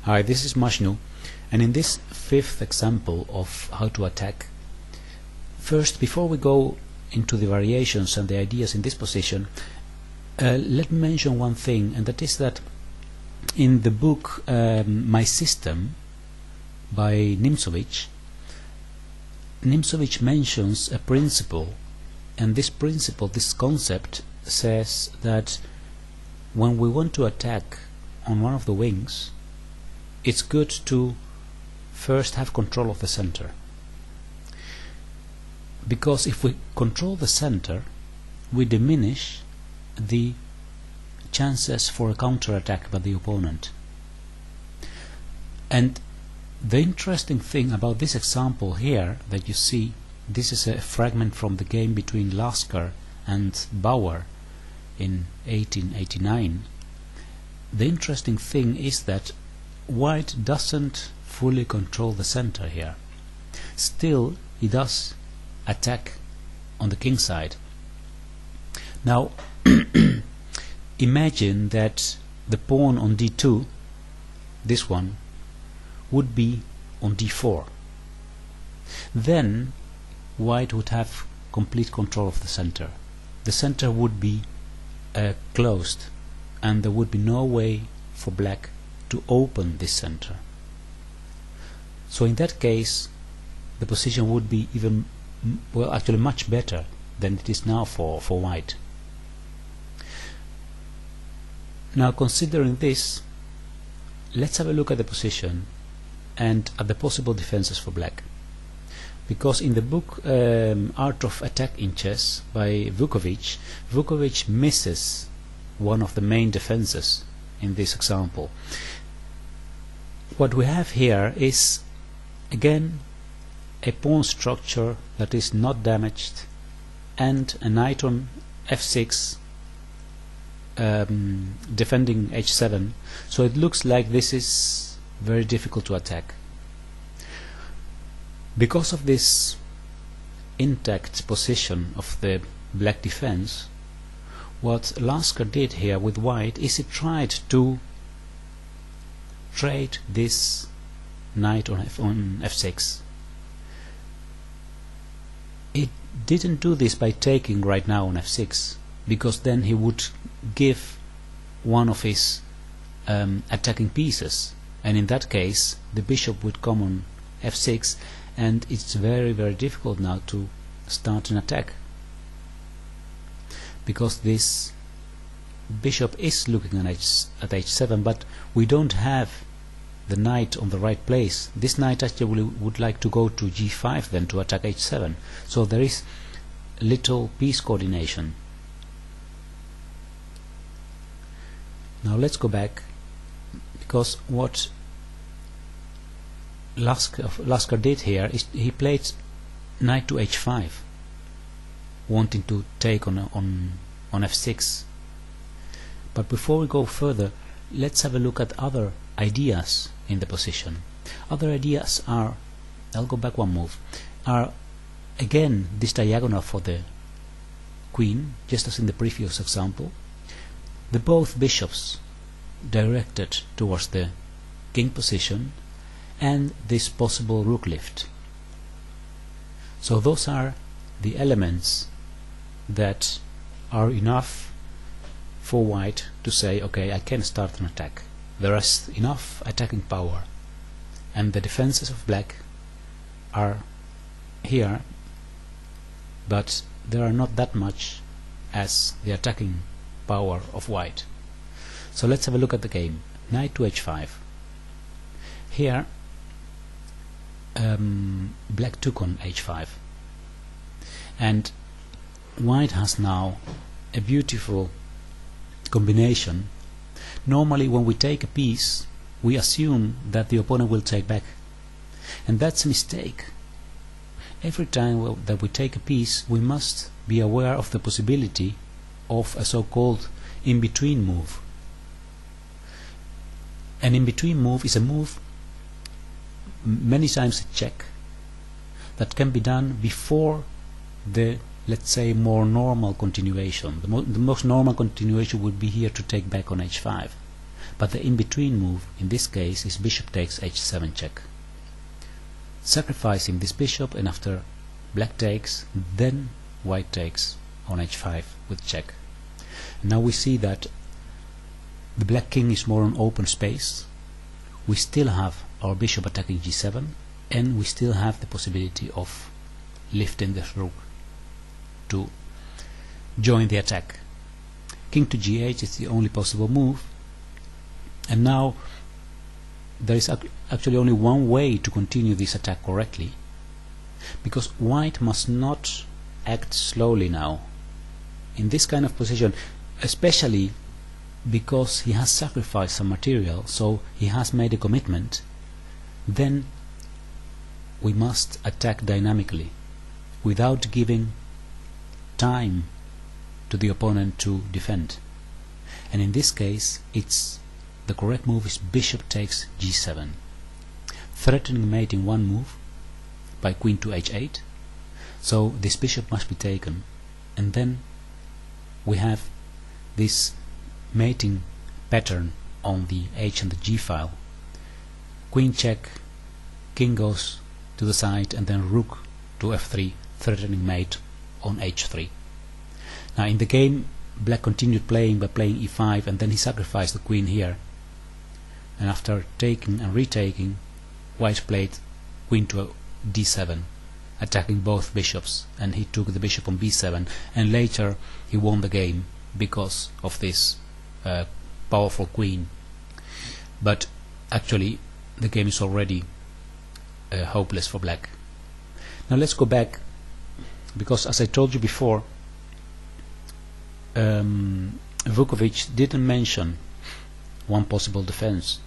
Hi, this is Majnu, and in this fifth example of how to attack, first, before we go into the variations and the ideas in this position, let me mention one thing, and that is that in the book My System by Nimzowitsch mentions a principle, and this principle, this concept, says that when we want to attack on one of the wings, it's good to first have control of the center, because if we control the center, we diminish the chances for a counterattack by the opponent. And the interesting thing about this example here that you see, this is a fragment from the game between Lasker and Bauer in 1889. The interesting thing is that White doesn't fully control the center here. Still, he does attack on the king side. Now, imagine that the pawn on d2, this one, would be on d4. Then White would have complete control of the center. The center would be closed, and there would be no way for Black to open this center. So in that case, the position would be even, well, actually much better than it is now for White. Now, considering this, let's have a look at the position and at the possible defenses for Black. Because in the book Art of Attack in Chess by Vukovic misses one of the main defenses in this example. What we have here is, again, a pawn structure that is not damaged and a knight on f6 defending h7, so it looks like this is very difficult to attack. Because of this intact position of the Black defense, what Lasker did here with White is he tried to trade this knight on f6. It didn't do this by taking right now on f6, because then he would give one of his attacking pieces, and in that case the bishop would come on f6, and it's very, very difficult now to start an attack, because this bishop is looking at h7, but we don't have the knight on the right place. This knight actually would like to go to g5 then to attack h7, so there is little piece coordination. Now let's go back, because what Lasker did here is he played knight to h5, wanting to take on f6. But before we go further, let's have a look at other ideas in the position. Other ideas are, I'll go back one move, are again this diagonal for the queen, just as in the previous example. The both bishops directed towards the king position, and this possible rook lift. So those are the elements that are enough for White to say, okay, I can start an attack. There is enough attacking power, and the defenses of Black are here, but there are not that much as the attacking power of White. So let's have a look at the game. Knight to h5. Here Black took on h5, and White has now a beautiful combination. Normally when we take a piece, we assume that the opponent will take back, and that's a mistake. Every time that we take a piece, we must be aware of the possibility of a so-called in-between move. An in-between move is a move, many times a check, that can be done before the, let's say, more normal continuation. The most normal continuation would be here to take back on h5. but the in-between move in this case is bishop takes h7 check, sacrificing this bishop, and after black takes, then white takes on h5 with check. Now we see that the black king is more on open space. We still have our bishop attacking g7, and we still have the possibility of lifting the rook to join the attack. King to g8 is the only possible move, and now there is actually only one way to continue this attack correctly, because white must not act slowly now in this kind of position, especially because he has sacrificed some material, so he has made a commitment. Then we must attack dynamically without giving time to the opponent to defend, and in this case the correct move is bishop takes g7, threatening mate in one move by queen to h8. So this bishop must be taken, and then we have this mating pattern on the h and the g file. Queen check, king goes to the side, and then rook to f3, threatening mate on h3. Now in the game, black continued playing by playing e5, and then he sacrificed the queen here, and after taking and retaking, white played queen to d7, attacking both bishops, and he took the bishop on b7, and later he won the game because of this powerful queen. But actually the game is already hopeless for black. Now let's go back, because as I told you before, Vukovic didn't mention one possible defense,